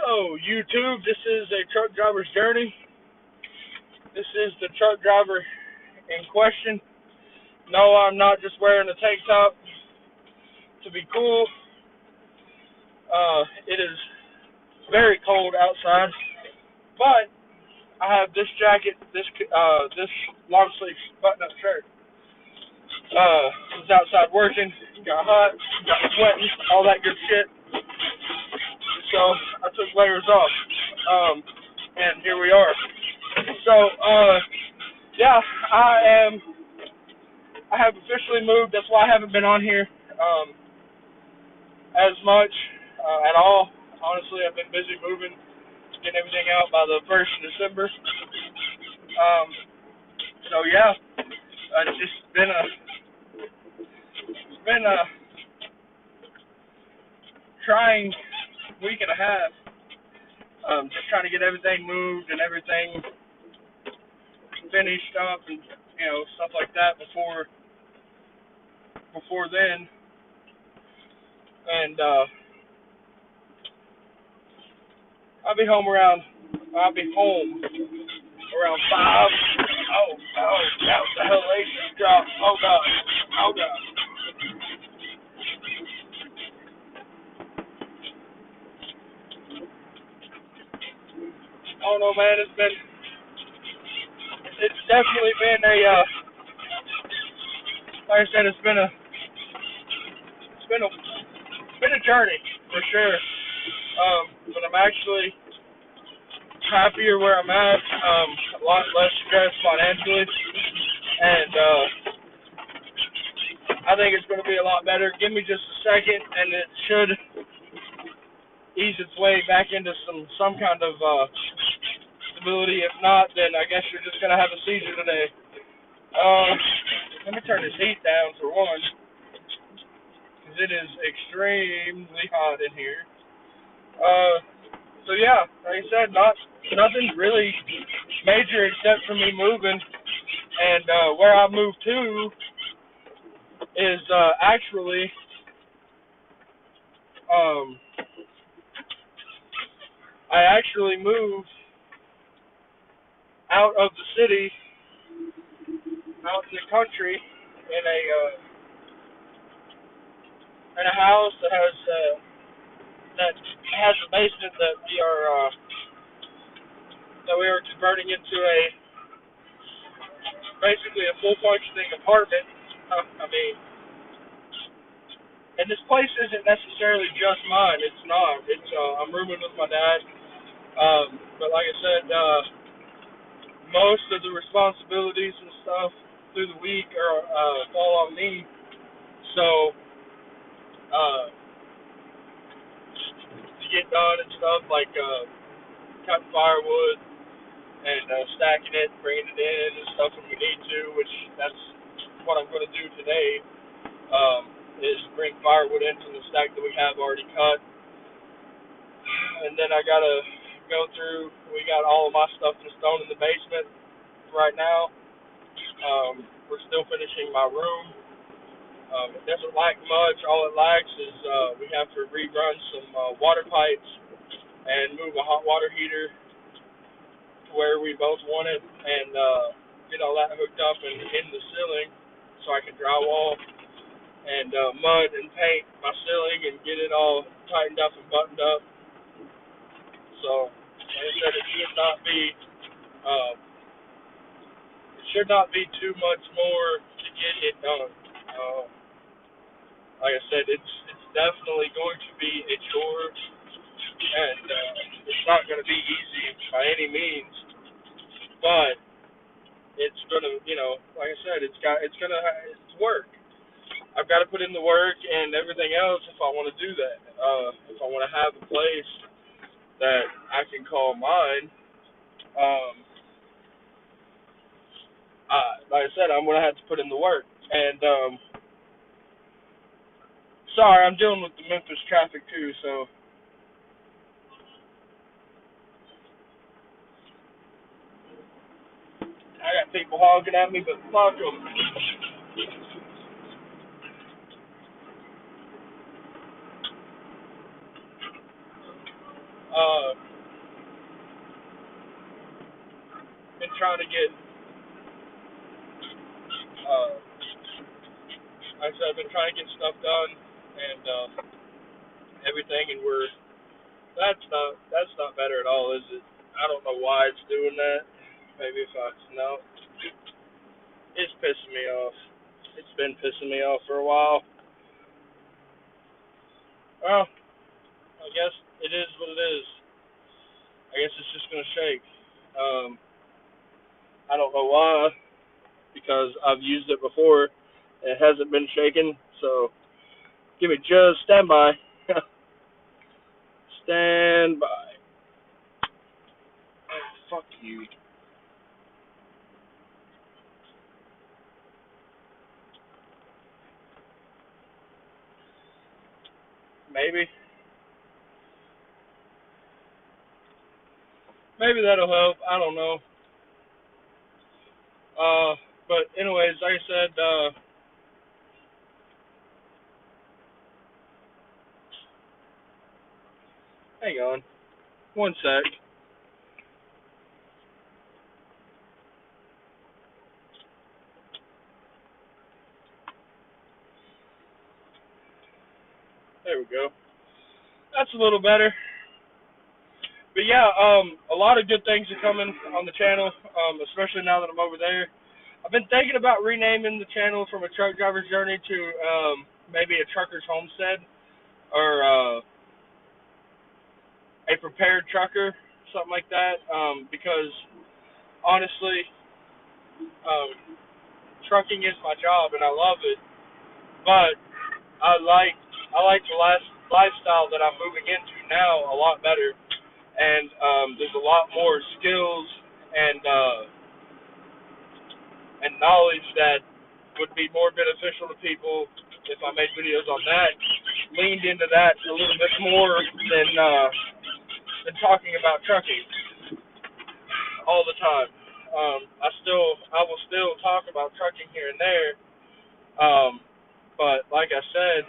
Hello, YouTube. This is a truck driver's journey. This is the truck driver in question. No, I'm not just wearing a tank top to be cool. It is very cold outside, but I have this jacket, this long sleeve button up shirt. Was outside working, got hot, got sweating, all that good shit. So I took layers off, and here we are. So, yeah, I have officially moved. That's why I haven't been on here as much at all. Honestly, I've been busy moving, getting everything out by the 1st of December. So yeah, it's just been a trying week and a half. Just trying to get everything moved and everything finished up and stuff like that before then. And I'll be home around 5. Oh, that was the hellacious drop. Oh God. Oh no, man, it's definitely been like I said, it's been a journey for sure. But I'm actually happier where I'm at. A lot less stress financially, and I think it's going to be a lot better. Give me just a second, and it should ease its way back into some kind of stability. If not, then I guess you're just going to have a seizure today. Let me turn this heat down for one, because it is extremely hot in here. So yeah, like I said, nothing really major except for me moving, and where I moved to is actually I actually moved out of the city, out in the country, in a house that has a basement that we are converting into basically a full functioning apartment. I mean, and this place isn't necessarily just mine. It's not. It's I'm rooming with my dad. But like I said, most of the responsibilities and stuff through the week fall on me. So to get done and stuff like cutting firewood and stacking it, bringing it in and stuff when we need to, which that's what I'm going to do today. Is bring firewood in from the stack that we have already cut, and then I gotta go through. We got all of my stuff just thrown in the basement right now. We're still finishing my room. It doesn't lack much. All it lacks is we have to rerun some water pipes and move a hot water heater to where we both want it, and get all that hooked up and in the ceiling so I can drywall and mud and paint my ceiling and get it all tightened up and buttoned up. So, like I said, it should not be too much more to get it done. Like I said, it's definitely going to be a chore, and it's not going to be easy by any means. But it's gonna, like I said, it's work. I've got to put in the work and everything else if I want to do that. If I want to have a place that I can call mine, like I said, I'm going to have to put in the work. And sorry, I'm dealing with the Memphis traffic too, so I got people hogging at me, but fuck them. Uh, been trying to get, uh, like I said, I've been trying to get stuff done and everything, and that's not better at all, is it? I don't know why it's doing that. Maybe if I no, it's pissing me off. It's been pissing me off for a while. Well, I guess it is what it is. I guess it's just gonna shake. Um, I don't know why, because I've used it before. It hasn't been shaking, so give me just stand by. Stand by. Oh, fuck you. Maybe. Maybe that'll help. I don't know. Uh, but anyways, like I said, hang on. One sec. There we go. That's a little better. But yeah, a lot of good things are coming on the channel, especially now that I'm over there. I've been thinking about renaming the channel from a truck driver's journey to maybe a trucker's homestead, or a prepared trucker, something like that. Because honestly, um, trucking is my job and I love it, but I like the last lifestyle that I'm moving into now a lot better, and there's a lot more skills and knowledge that would be more beneficial to people if I made videos on that. Leaned into that a little bit more than talking about trucking all the time. I will still talk about trucking here and there, but like I said,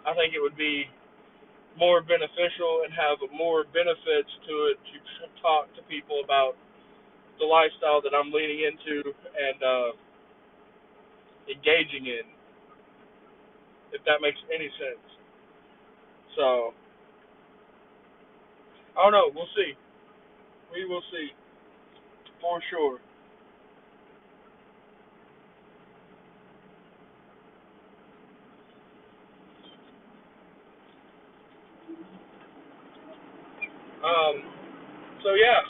I think it would be more beneficial and have more benefits to it to talk to people about the lifestyle that I'm leaning into and engaging in, if that makes any sense. So I don't know. We'll see. We will see for sure. Um. So yeah,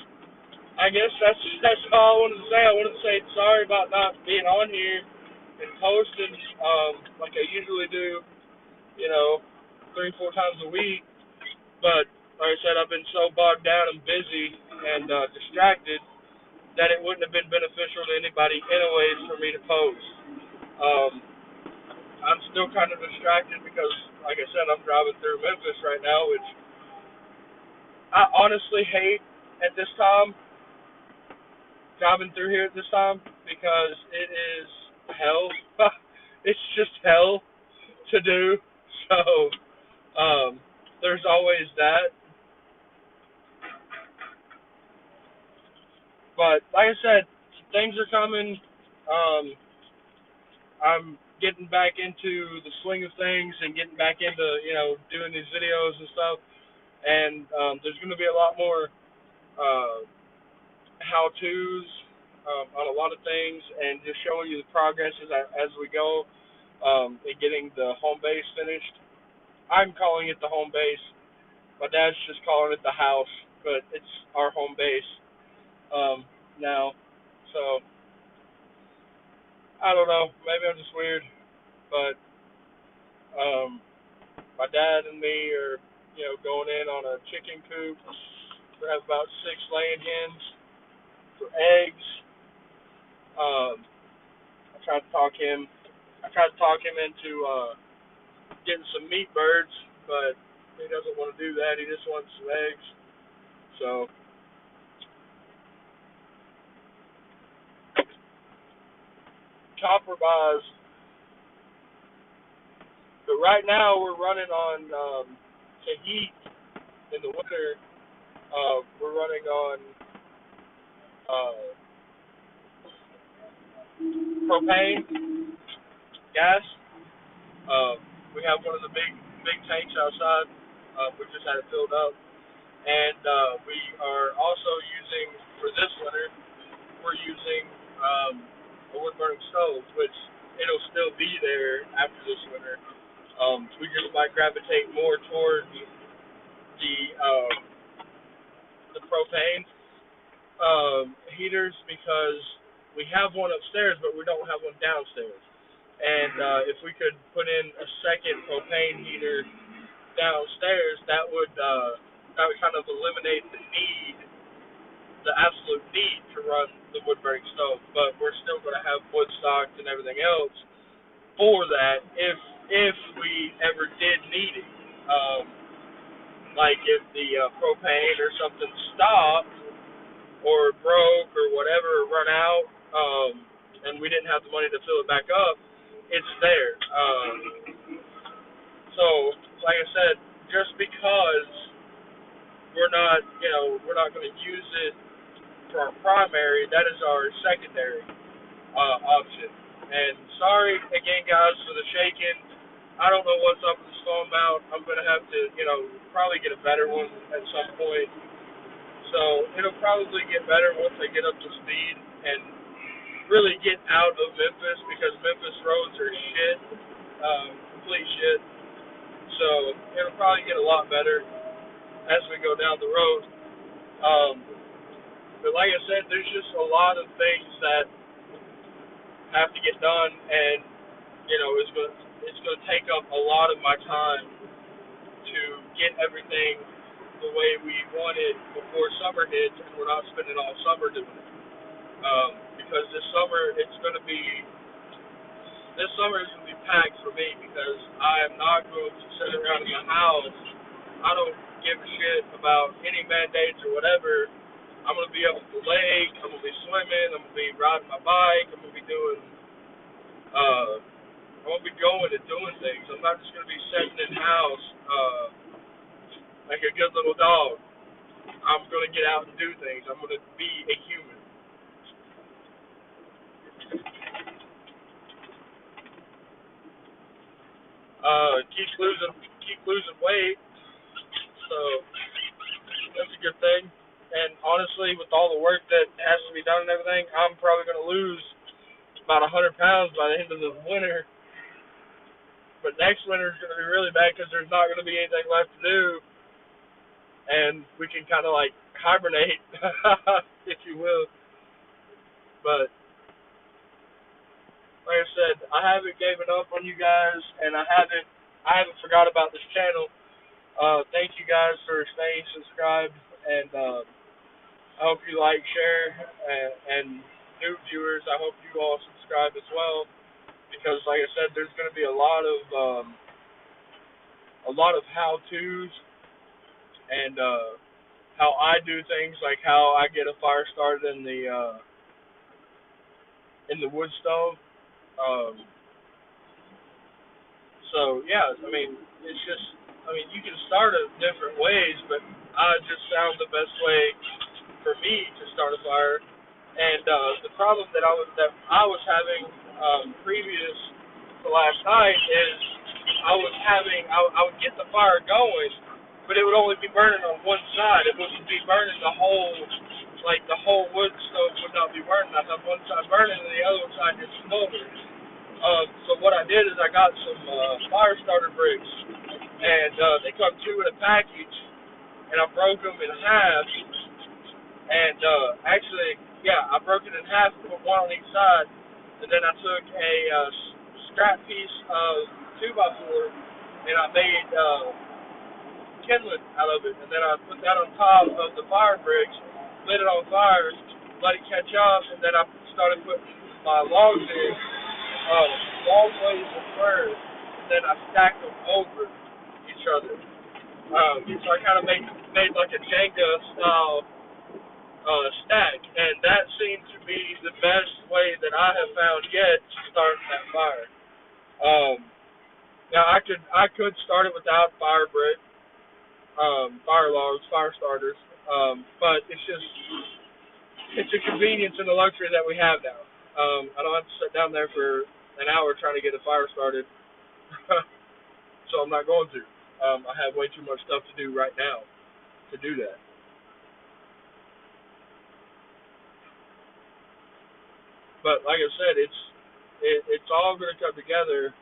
I guess that's all I wanted to say. I wanted to say sorry about not being on here and posting like I usually do. You know, 3-4 times a week. But like I said, I've been so bogged down and busy and distracted that it wouldn't have been beneficial to anybody anyways for me to post. Um, I'm still kind of distracted because, like I said, I'm driving through Memphis right now, which I honestly hate at this time, driving through here at this time, because it is hell. It's just hell to do. So there's always that. But like I said, things are coming. Um, I'm getting back into the swing of things and getting back into doing these videos and stuff. And there's going to be a lot more uh, how-tos on a lot of things, and just showing you the progress as we go in getting the home base finished. I'm calling it the home base. My dad's just calling it the house, but it's our home base now. So I don't know. Maybe I'm just weird, but um, my dad and me are, going in on a chicken coop. We have about 6 laying hens for eggs. Um, I tried to talk him. I tried to talk him into getting some meat birds, but he doesn't want to do that. He just wants some eggs. So copper buys. But right now we're running on to heat in the winter. We're running on uh, propane gas. We have one of the big tanks outside. We just had it filled up, and we are also using for this winter. We're using a wood burning stove, which it'll still be there after this winter. We just might gravitate more towards the the propane heaters because we have one upstairs, but we don't have one downstairs. And if we could put in a second propane heater downstairs, that would kind of eliminate the absolute need to run the wood burning stove. But we're still going to have wood stocks and everything else for that if we ever did need it. Like if the propane or something stopped or broke or whatever, run out, and we didn't have the money to fill it back up, it's there. So, like I said, just because we're not going to use it for our primary, that is our secondary option. And sorry again, guys, for the shaking. I don't know what's up with this phone mount. I'm going to have to, probably get a better one at some point. So it'll probably get better once I get up to speed and really get out of Memphis because Memphis roads are shit, complete shit. So it'll probably get a lot better as we go down the road. Um, but like I said, there's just a lot of things that have to get done, and it's going to take up a lot of my time to get everything the way we want it before summer hits, and we're not spending all summer doing it. Because this summer is going to be packed for me because I am not going to sit around in the house. I don't give a shit about any mandates or whatever. I'm going to be up at the lake. I'm going to be swimming. I'm going to be riding my bike. I'm going to be going and doing things. I'm not just going to be sitting in the house like a good little dog. I'm going to get out and do things. I'm going to be a human. Keep losing weight. So that's a good thing. And honestly, with all the work that has to be done and everything, I'm probably going to lose about 100 pounds by the end of the winter. But next winter is going to be really bad because there's not going to be anything left to do, and we can kind of like hibernate, if you will. But like I said, I haven't given up on you guys, and I haven't forgot about this channel. Thank you guys for staying subscribed, and I hope you like, share, and new viewers, I hope you all subscribe as well, because like I said, there's going to be a lot of how-tos and how I do things, like how I get a fire started in the wood stove. Um, So yeah, I mean, it's just, I mean, you can start it different ways, but I just found the best way for me to start a fire. And the problem that I was having previous to last night is I would get the fire going, but it would only be burning on one side. It wouldn't be burning the whole wood stove would not be burning. I have one side burning and the other side just smoldering. So what I did is I got some fire starter bricks, and they come two in a package, and I broke them in half. And actually, yeah, I broke it in half, put one on each side, and then I took a scrap piece of 2x4, and I made kindling out of it, and then I put that on top of the fire bricks, lit it on fire, let it catch up, and then I started putting my logs in. Long ways at first, and then I stacked them over each other. So I kind of made like a Jenga style stack, and that seemed to be the best way that I have found yet to start that fire. Now I could start it without fire brick, fire logs, fire starters. But it's a convenience and a luxury that we have now. I don't have to sit down there for an hour trying to get a fire started, so I'm not going to. I have way too much stuff to do right now to do that. But like I said, it's all going to come together.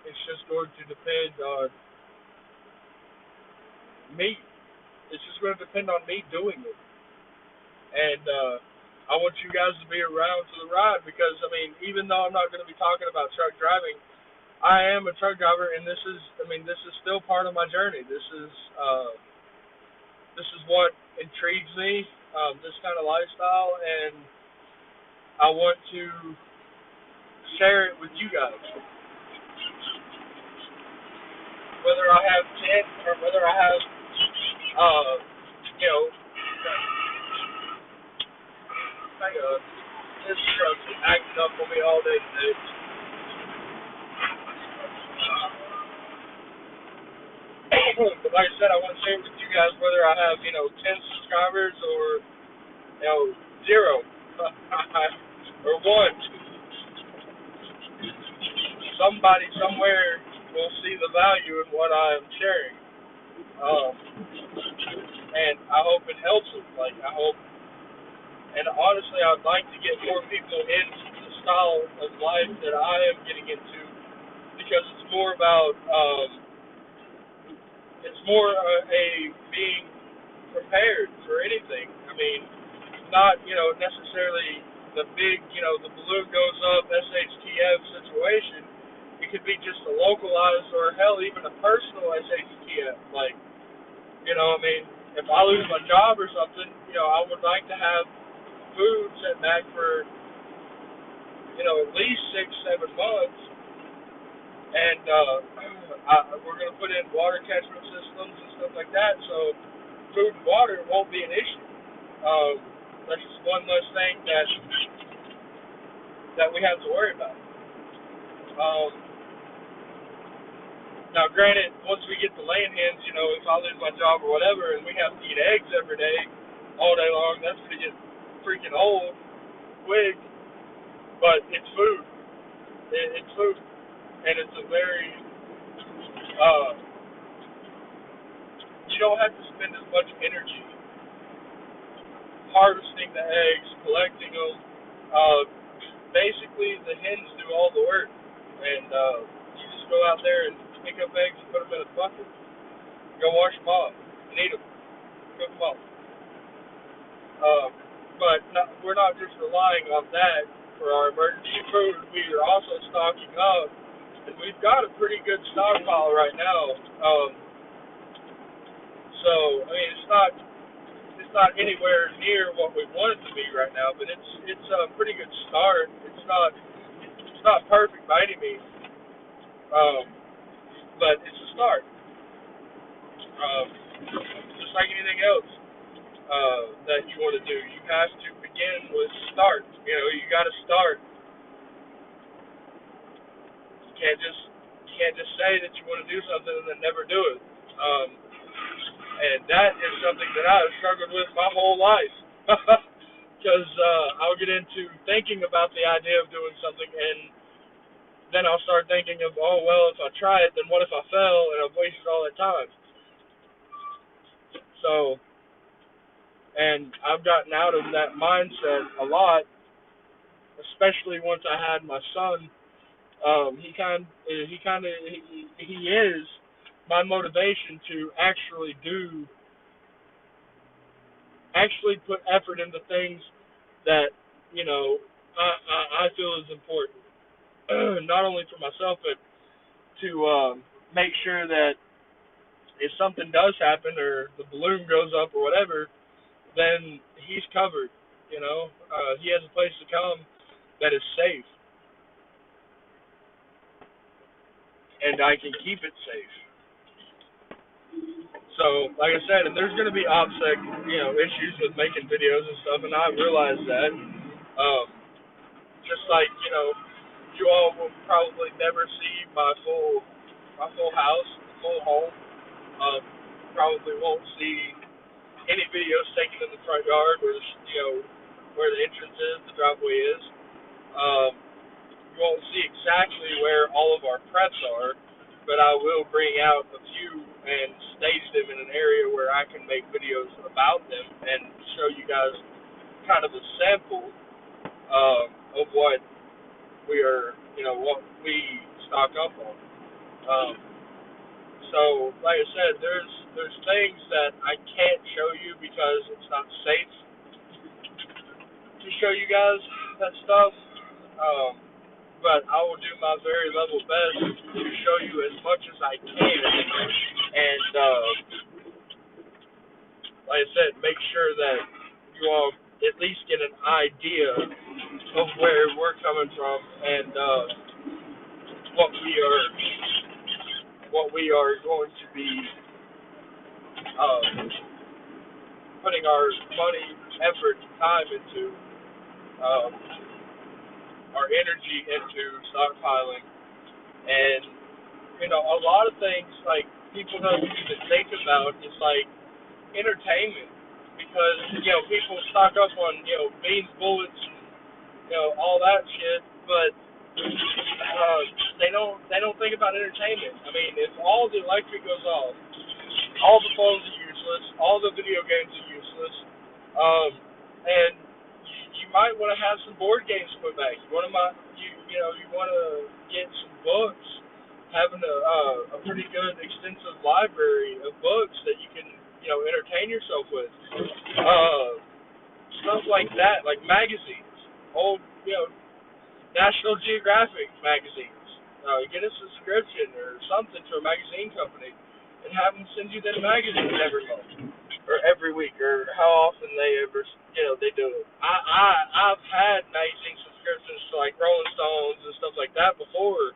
It's just going to depend on me. It's just going to depend on me doing it. And I want you guys to be around for the ride because I mean, even though I'm not going to be talking about truck driving, I am a truck driver, and this is still part of my journey. This is what intrigues me, this kind of lifestyle, and I want to share it with you guys. Whether I have 10 or whether I have, uh, you know, hang on, this truck's acting up on me all day today. But like I said, I want to share it with you guys whether I have, 10 subscribers or, zero or one. Somebody somewhere will see the value in what I am sharing. Um, and I hope it helps them. Like, I hope, and honestly, I'd like to get more people into the style of life that I am getting into because it's more a being prepared for anything. I mean, not, necessarily the big, the balloon goes up SHTF situation. It could be just a localized or hell, even a personal SHTF. Like, I mean, if I lose my job or something, I would like to have food sent back for, at least 6, 7 months. And we're going to put in water catchment systems and stuff like that, so food and water won't be an issue. Um, that's just one less thing that we have to worry about. Um, Now, granted, once we get to laying hens, if I lose my job or whatever, and we have to eat eggs every day, all day long, that's going to get freaking old quick. But it's food. It's food, and it's a very you don't have to spend as much energy harvesting the eggs, collecting them. Uh, Basically, the hens do all the work, and you just go out there and pick up eggs and put them in a bucket. Go wash them off and eat them. Cook them up. Um, but we're not just relying on that for our emergency food. We are also stocking up, and we've got a pretty good stockpile right now. So I mean, it's not anywhere near what we want it to be right now, but it's a pretty good start. It's not perfect by any means, um, but it's a start. Just like anything else that you want to do, you have to begin with start. You got to start. You can't just say that you want to do something and then never do it. And that is something that I have struggled with my whole life. Because I'll get into thinking about the idea of doing something, and then I'll start thinking of, oh, well, if I try it, then what if I fail and I've wasted all that time? So, and I've gotten out of that mindset a lot, especially once I had my son. He is my motivation to actually put effort into things that I feel is important, not only for myself but to make sure that if something does happen or the balloon goes up or whatever, then he's covered. He has a place to come that is safe, and I can keep it safe. So, like I said, and there's going to be issues with making videos and stuff, and I realize that. Just like you all will probably never see my full house, full home. Um, probably won't see any videos taken in the front yard where where the entrance is, the driveway is. Um, you won't see exactly where all of our preps are, but I will bring out a few and stage them in an area where I can make videos about them and show you guys kind of a sample of what we are, what we stock up on. Um, so, like I said, there's things that I can't show you because it's not safe to show you guys that stuff. Um, but I will do my very level best to show you as much as I can, and like I said, make sure that you all at least get an idea of where we're coming from and what we are going to be um, putting our money, effort, time into, um, our energy into stockpiling. And a lot of things like people don't even think about is like entertainment, because people stock up on beans, bullets, and all that shit, but they don't think about entertainment. I mean, if all the electric goes off, all the phones are useless, all the video games are useless, and you might want to have some board games put back. You want to get some books, having a pretty good extensive library of books that you can entertain yourself with. Stuff like that, like magazines, old National Geographic magazines. Get a subscription or something to a magazine company, and have them send you them magazines every month or every week or how often they do it. I've had magazine subscriptions to like Rolling Stones and stuff like that before,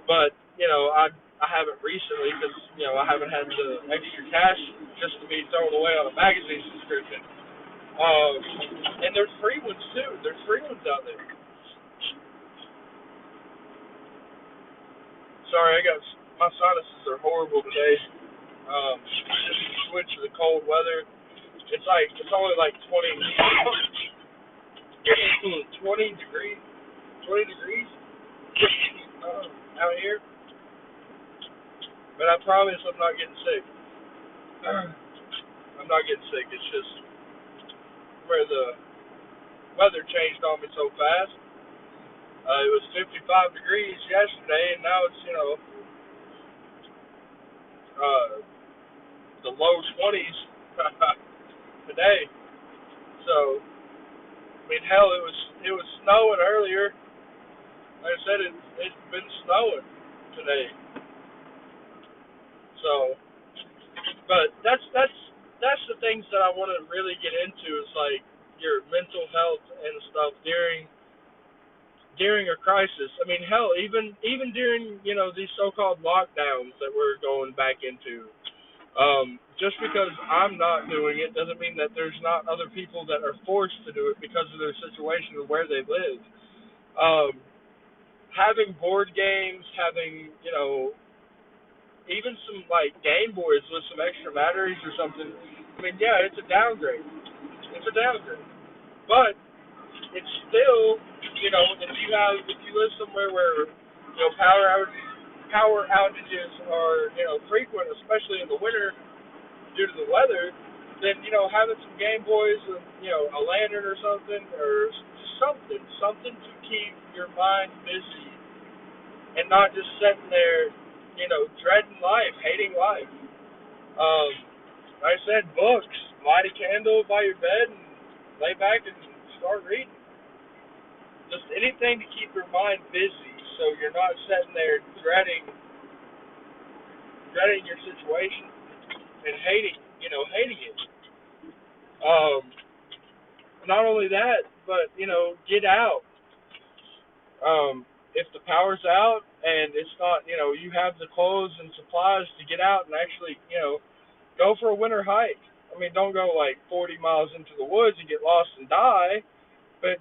but I haven't recently because I haven't had the extra cash just to be thrown away on a magazine subscription. And there's free ones too. There's free ones out there. Sorry, my sinuses are horrible today. Just switch to the cold weather. It's only like 20 degrees, 20 degrees out here. But I promise I'm not getting sick. I'm not getting sick. It's just where the weather changed on me so fast. It was 55 degrees yesterday, and now it's the low 20s today. So I mean, hell, it was snowing earlier. Like I said, it's been snowing today. So, but that's the things that I want to really get into is like your mental health and stuff during a crisis. I mean, hell, even during these so-called lockdowns that we're going back into. Just because I'm not doing it doesn't mean that there's not other people that are forced to do it because of their situation and where they live. Um, Having board games, having even some like Game Boys with some extra batteries or something. I mean, yeah, it's a downgrade. It's a downgrade, but it's still, if you live somewhere where power outages are frequent, especially in the winter due to the weather, then having some Game Boys and a lantern or something something to keep your mind busy and not just sitting there, dreading life, hating life. Um, like I said, books. Light a candle by your bed and lay back and start reading. Just anything to keep your mind busy, so you're not sitting there dreading your situation and hating it. Um, Not only that, but get out. If the power's out and it's not, you have the clothes and supplies to get out and actually, go for a winter hike. I mean, don't go like 40 miles into the woods and get lost and die, but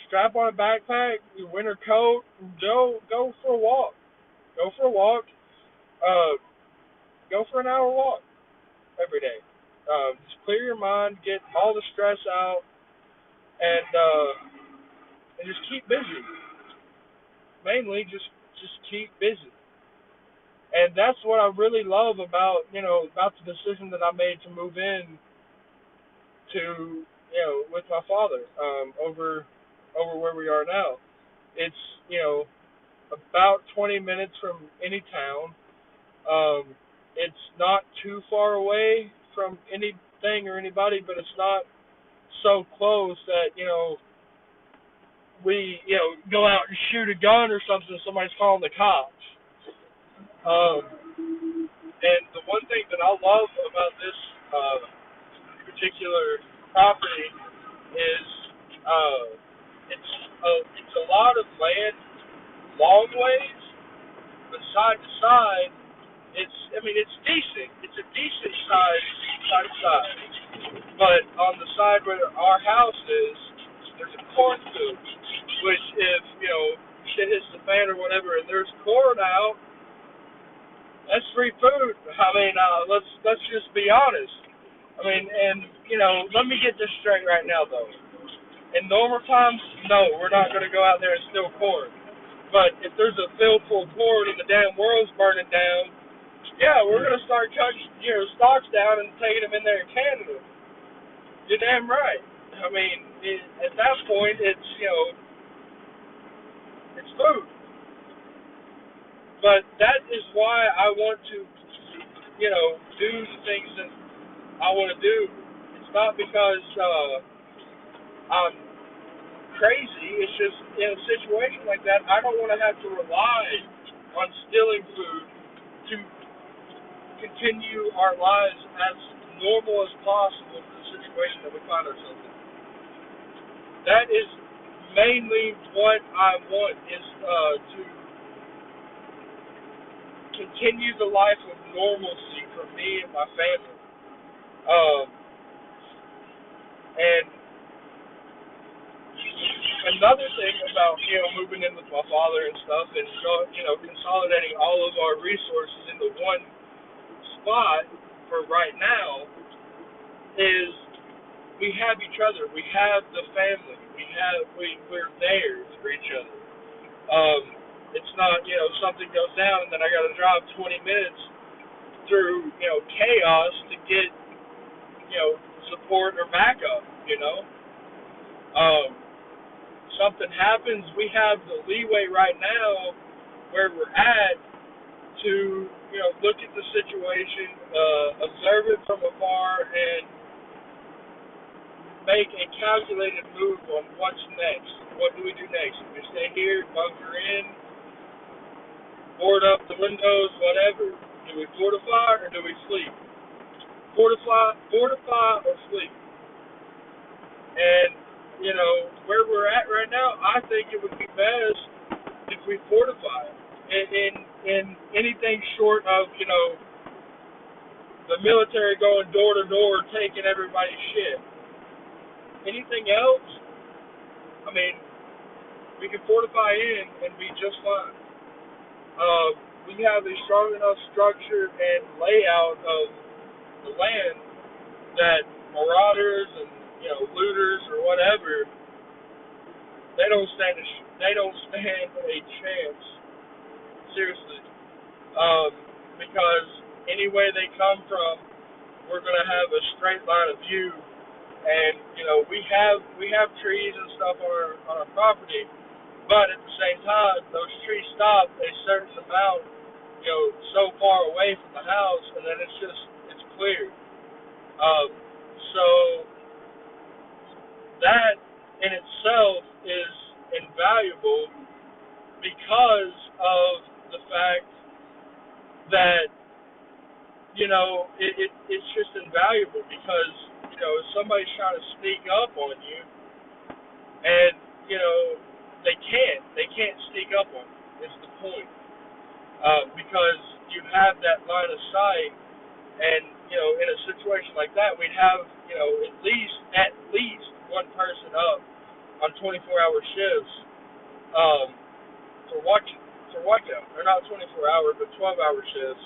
strap on a backpack, your winter coat, and go for a walk. Go for a walk. Uh, go for an hour walk. every day. Just clear your mind, get all the stress out, and just keep busy. Mainly, just keep busy. And that's what I really love about about the decision that I made to move in to with my father over where we are now. It's about 20 minutes from any town. It's not too far away from anything or anybody, but it's not so close that we go out and shoot a gun or something. Somebody's calling the cops. And the one thing that I love about this particular property is uh, it's a lot of land long ways, but side to side, it's decent. It's a decent size side to side. But on the side where our house is, there's a cornfield, which if shit hits the fan or whatever, and there's corn out, that's free food. Let's just be honest. And let me get this straight right now, though. In normal times, no, we're not going to go out there and steal corn. But if there's a field full of corn and the damn world's burning down, yeah, we're going to start cutting stalks down and taking them in there and canning them. You're damn right. At that point, it's food. But that is why I want to, do the things that I want to do. It's not because I'm crazy. It's just in a situation like that, I don't want to have to rely on stealing food to continue our lives as normal as possible for the situation that we find ourselves in. That is mainly what I want, is to continue the life of normalcy for me and my family. Um, and another thing about moving in with my father and stuff, and consolidating all of our resources into one spot for right now is we have each other. We have the family. We're there for each other. It's not something goes down and then I got to drive 20 minutes through chaos to get support or backup. Um, Something happens, we have the leeway right now where we're at to look at the situation, observe it from afar, and make a calculated move on what's next. What do we do next? Do we stay here, bunker in, board up the windows, whatever? Do we fortify or do we sleep? Fortify or sleep. And where we're at right now, I think it would be best if we fortify. In anything short of the military going door to door taking everybody's shit. Anything else, we can fortify in and be just fine. We have a strong enough structure and layout of the land that marauders and looters or whatever, they don't stand a chance. Seriously, because any way they come from, we're gonna have a straight line of view, and we have trees and stuff on our property, but at the same time, those trees stop a certain amount, so far away from the house, and then it's clear. So that in itself is invaluable because of the fact that it's just invaluable because if somebody's trying to sneak up on you and they can't sneak up on you. Is the point. Because you have that line of sight, and in a situation like that, we'd have at least one person up on 24-hour shifts for watching. They're not 24-hour, but 12-hour shifts,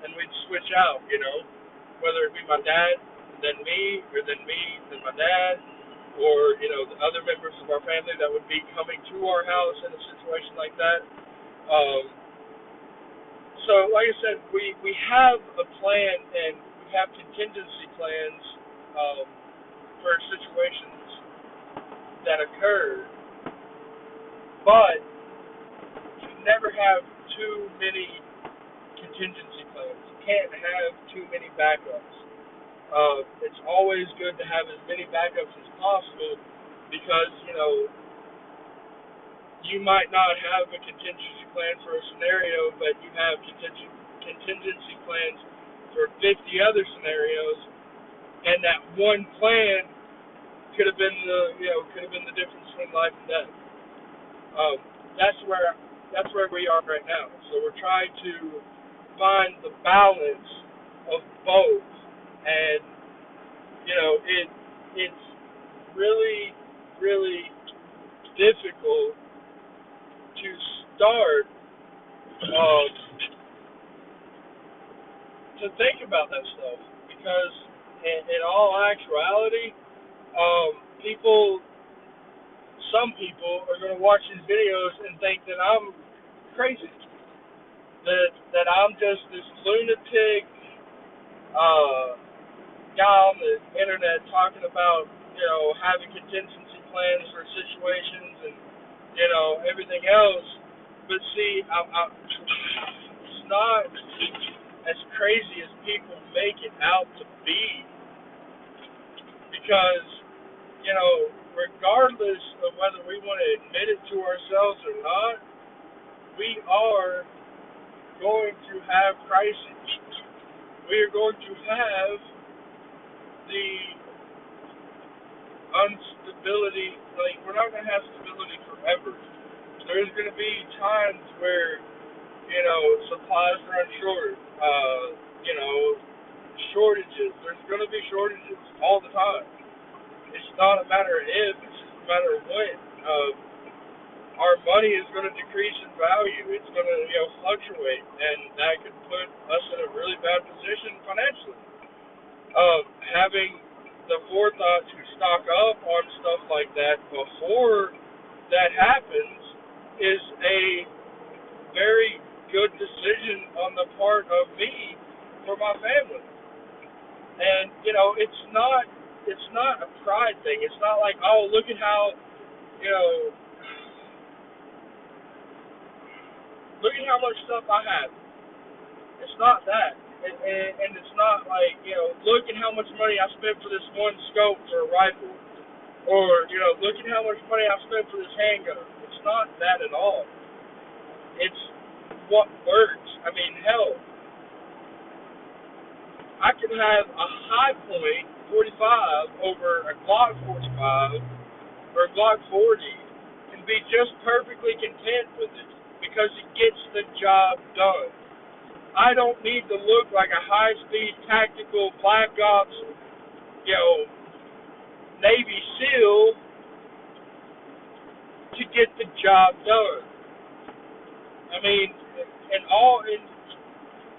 and we'd switch out. whether it be my dad, then me, or then me, then my dad, or the other members of our family that would be coming to our house in a situation like that. Um, so, like I said, we have a plan and we have contingency plans um, for situations that occur, but you never have too many contingency plans. You can't have too many backups. It's always good to have as many backups as possible because, you might not have a contingency plan for a scenario, but you have contingency plans for 50 other scenarios, and that one plan could have been the difference between life and death. Um, that's where we are right now. So we're trying to find the balance of both, and it's really really difficult to start um, to think about that stuff because in all actuality, people some people are going to watch these videos and think that I'm crazy, that I'm just this lunatic guy on the internet talking about having contingency plans for situations and everything else. But see, it's not as crazy as people make it out to be because regardless of whether we want to admit it to ourselves or not, we are going to have crises. We are going to have the instability. Like, we're not going to have stability forever. There's going to be times where, supplies run short. Shortages. There's going to be shortages all the time. It's not a matter of if, it's just a matter of when. Our money is going to decrease in value. It's going to, fluctuate, and that could put us in a really bad position financially. Having the forethought to stock up on stuff like that before that happens is a very good decision on the part of me for my family. And it's not a pride thing. It's not like, oh, look at how look at how much stuff I have. It's not that. And it's not like, look at how much money I spent for this one scope for a rifle. Or, look at how much money I spent for this handgun. It's not that at all. It's what works. I mean, hell, I could have a high point 45 over a Glock 45 or a Glock 40 and be just perfectly content with it because it gets the job done. I don't need to look like a high-speed tactical Black Ops, Navy SEAL to get the job done. I mean,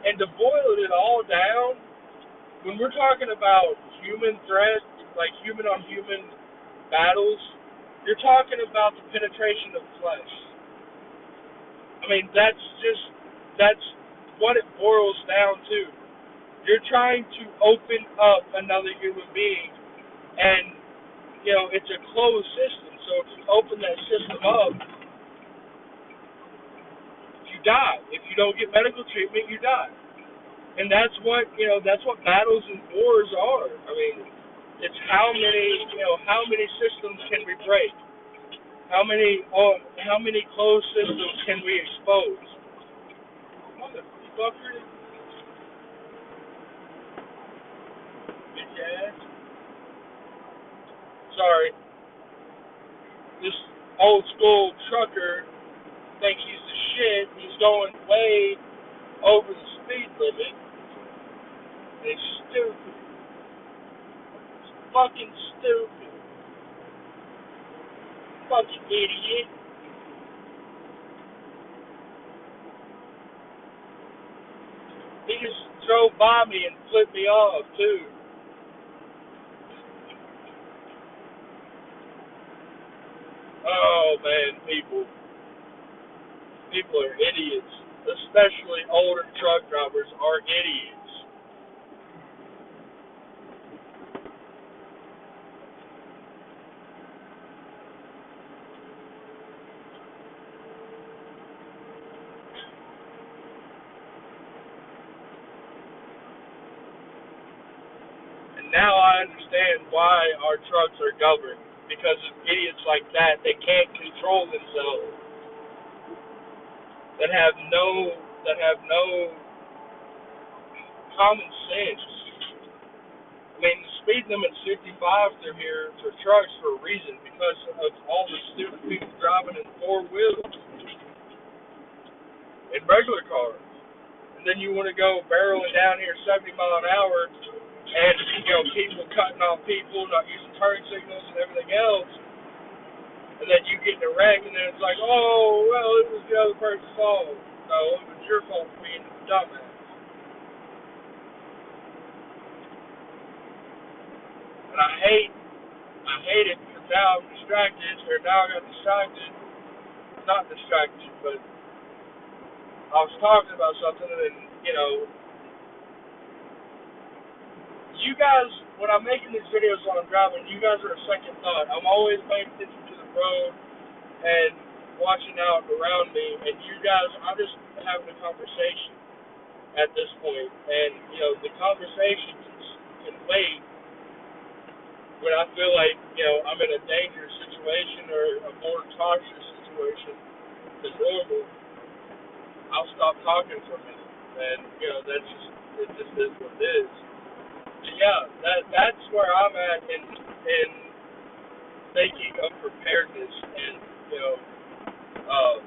and to boil it all down, when we're talking about human threat, like human-on-human battles, you're talking about the penetration of flesh. I mean, that's what it boils down to. You're trying to open up another human being, and it's a closed system. So if you open that system up, you die. If you don't get medical treatment, you die. And that's what battles and wars are. I mean, it's how many systems can we break? How many closed systems can we expose? Motherfucker, bitch ass. Sorry, this old school trucker thinks he's the shit. He's going way over the speed limit. It's stupid. It's fucking stupid. Fucking idiot. He just drove by me and flipped me off too. Oh man, people are idiots. Especially older truck drivers are idiots. And now I understand why our trucks are governed. Because of idiots like that, they can't control themselves. That have no common sense. I mean, the speed limit's 55 through here for trucks for a reason, because of all the stupid people driving in four wheels and regular cars. And then you want to go barreling down here 70 mile an hour, and people cutting off people, not using turn signals and everything else. And then you get in a wreck, and then it's like, oh well, it was the other person's fault. No, it was your fault for being a dumbass. And I hate it because now I'm distracted, or now I got distracted. Not distracted, but I was talking about something, and you guys, when I'm making these videos while I'm driving, you guys are a second thought. I'm always paying attention to the road and watching out around me, and you guys, I'm just having a conversation at this point, and the conversation can wait when I feel like I'm in a dangerous situation or a more cautious situation than normal. I'll stop talking for a minute, and that's just it. Just is what it is. And yeah, that's where I'm at in thinking of preparedness and uh,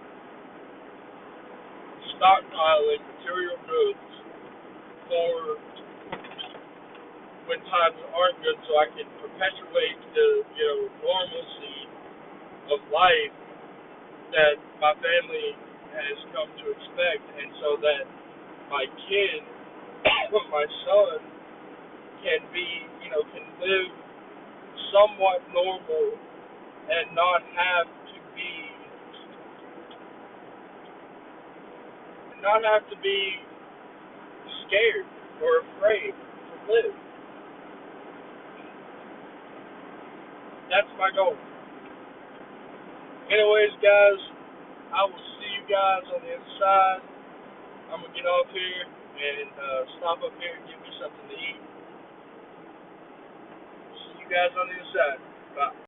stockpiling material goods for when times aren't good, so I can perpetuate the normalcy of life that my family has come to expect, and so that my kid, my son, can be, can live somewhat normal and not have to be scared or afraid to live. That's my goal. Anyways, guys, I will see you guys on the other side. I'm gonna get off here and stop up here and get me something to eat. See you guys on the other side. Bye.